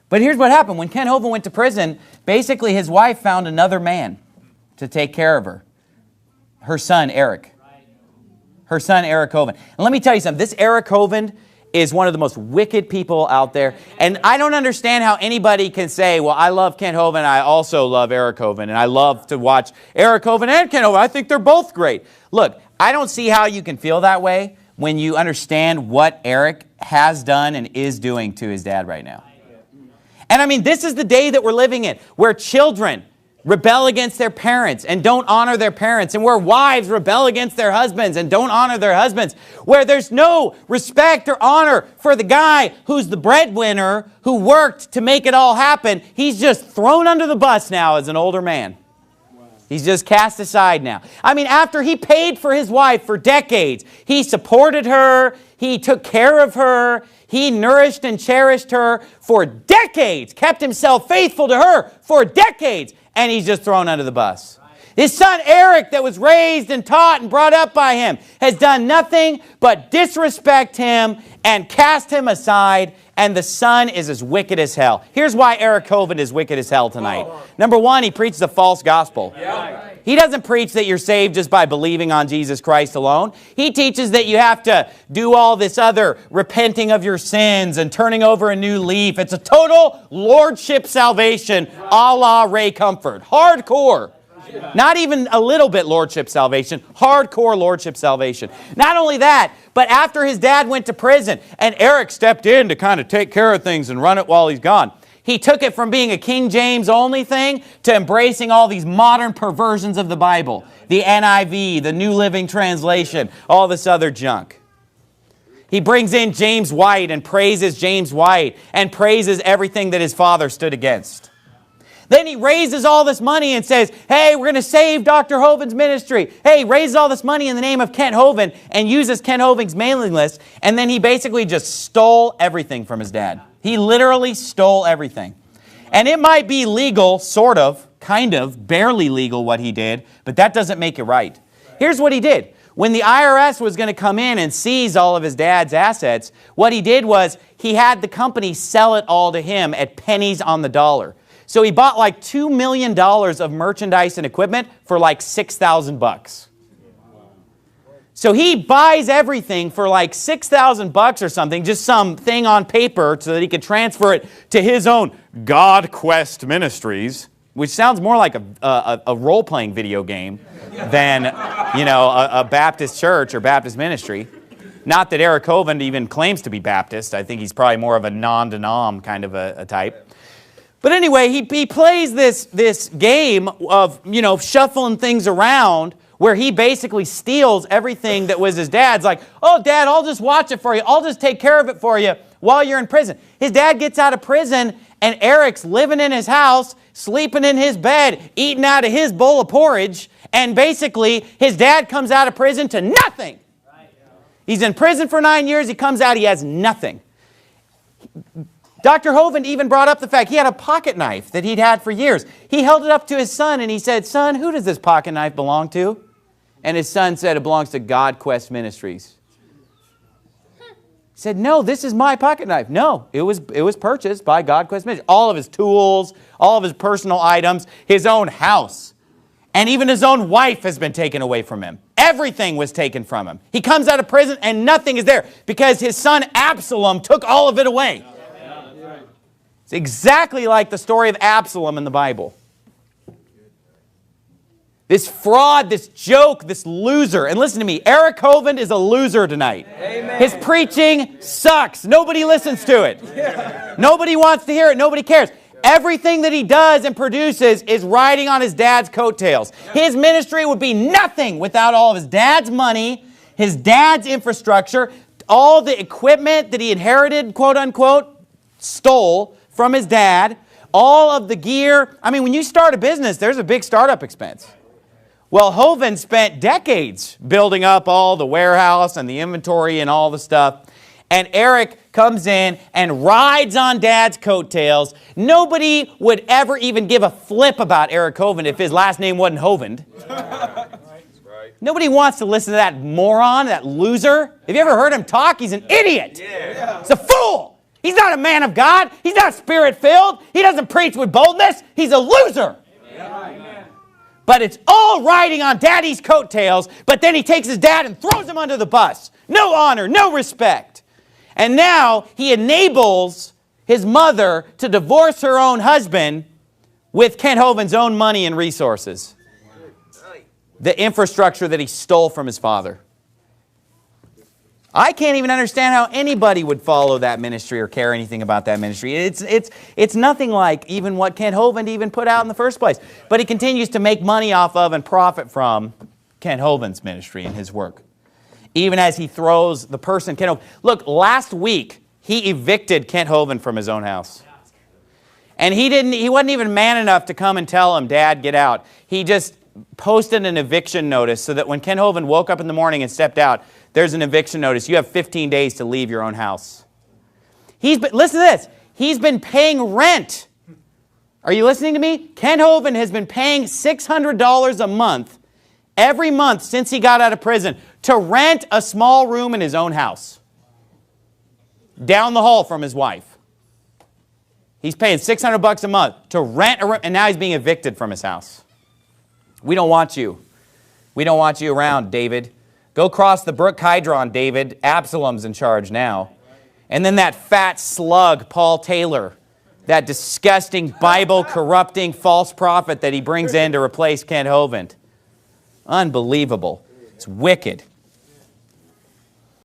But here's what happened. When Ken Hovind went to prison, basically his wife found another man to take care of her. Her son, Eric. Her son, Eric Hovind. And let me tell you something. This Eric Hovind is one of the most wicked people out there. And I don't understand how anybody can say, well, I love Ken Hovind, I also love Eric Hovind, and I love to watch Eric Hovind and Ken Hovind. I think they're both great. Look, I don't see how you can feel that way when you understand what Eric has done and is doing to his dad right now. And I mean, this is the day that we're living in, where children rebel against their parents and don't honor their parents, and where wives rebel against their husbands and don't honor their husbands, where there's no respect or honor for the guy who's the breadwinner who worked to make it all happen. He's just thrown under the bus now as an older man. He's just cast aside now. I mean, after he paid for his wife for decades, he supported her, he took care of her, he nourished and cherished her for decades, kept himself faithful to her for decades, and he's just thrown under the bus. His son Eric, that was raised and taught and brought up by him, has done nothing but disrespect him and cast him aside, and the son is as wicked as hell. Here's why Eric Hovind is wicked as hell tonight. Number one, he preaches a false gospel. He doesn't preach that you're saved just by believing on Jesus Christ alone. He teaches that you have to do all this other repenting of your sins and turning over a new leaf. It's a total lordship salvation a la Ray Comfort. Hardcore. Not even a little bit lordship salvation, hardcore lordship salvation. Not only that, but after his dad went to prison and Eric stepped in to kind of take care of things and run it while he's gone, he took it from being a King James only thing to embracing all these modern perversions of the Bible. The NIV, the New Living Translation, all this other junk. He brings in James White and praises James White and praises everything that his father stood against. Then he raises all this money and says, hey, we're going to save Dr. Hovind's ministry. Hey, he raises all this money in the name of Ken Hovind and uses Ken Hovind's mailing list. And then he basically just stole everything from his dad. He literally stole everything. And it might be legal, sort of, kind of, barely legal what he did, but that doesn't make it right. Here's what he did. When the IRS was going to come in and seize all of his dad's assets, what he did was he had the company sell it all to him at pennies on the dollar. So he bought like $2 million of merchandise and equipment for like $6,000. So he buys everything for like $6,000 or something, just some thing on paper so that he could transfer it to his own God Quest Ministries, which sounds more like a role-playing video game than, you know, a Baptist church or Baptist ministry. Not that Eric Hovind even claims to be Baptist. I think he's probably more of a non-denom kind of a type. But anyway, he plays this game of, you know, shuffling things around where he basically steals everything that was his dad's. Like, oh, Dad, I'll just watch it for you. I'll just take care of it for you while you're in prison. His dad gets out of prison, and Eric's living in his house, sleeping in his bed, eating out of his bowl of porridge, and basically his dad comes out of prison to nothing. He's in prison for 9 years. He comes out, he has nothing. Dr. Hovind even brought up the fact he had a pocket knife that he'd had for years. He held it up to his son and he said, son, who does this pocket knife belong to? And his son said, it belongs to God Quest Ministries. He said, no, this is my pocket knife. No, it was purchased by God Quest Ministries. All of his tools, all of his personal items, his own house. And even his own wife has been taken away from him. Everything was taken from him. He comes out of prison and nothing is there because his son Absalom took all of it away. It's exactly like the story of Absalom in the Bible. This fraud, this joke, this loser. And listen to me, Eric Hovind is a loser tonight. Amen. His preaching sucks. Nobody listens to it. Yeah. Nobody wants to hear it. Nobody cares. Everything that he does and produces is riding on his dad's coattails. His ministry would be nothing without all of his dad's money, his dad's infrastructure, all the equipment that he inherited, quote unquote, stole from his dad, all of the gear. I mean, when you start a business, there's a big startup expense. Well, Hovind spent decades building up all the warehouse and the inventory and all the stuff. And Eric comes in and rides on Dad's coattails. Nobody would ever even give a flip about Eric Hovind if his last name wasn't Hovind. Nobody wants to listen to that moron, that loser. Have you ever heard him talk? He's an idiot. Yeah. He's a fool. He's not a man of God. He's not spirit-filled. He doesn't preach with boldness. He's a loser. Amen. But it's all riding on daddy's coattails, but then he takes his dad and throws him under the bus. No honor, no respect. And now he enables his mother to divorce her own husband with Kent Hovind's own money and resources. The infrastructure that he stole from his father. I can't even understand how anybody would follow that ministry or care anything about that ministry. It's nothing like even what Kent Hovind even put out in the first place. But he continues to make money off of and profit from Kent Hovind's ministry and his work. Even as he throws the person, Kent Hovind. Look, last week, he evicted Kent Hovind from his own house. And he wasn't even man enough to come and tell him, Dad, get out. He just posted an eviction notice so that when Kent Hovind woke up in the morning and stepped out, there's an eviction notice. You have 15 days to leave your own house. Listen to this. He's been paying rent. Are you listening to me? Kent Hovind has been paying $600 a month every month since he got out of prison to rent a small room in his own house. Down the hall from his wife. He's paying $600 a month to rent a room, and now he's being evicted from his house. We don't want you. We don't want you around, David. Go cross the brook Kidron, David. Absalom's in charge now. And then that fat slug, Paul Taylor, that disgusting Bible-corrupting false prophet that he brings in to replace Kent Hovind. Unbelievable. It's wicked.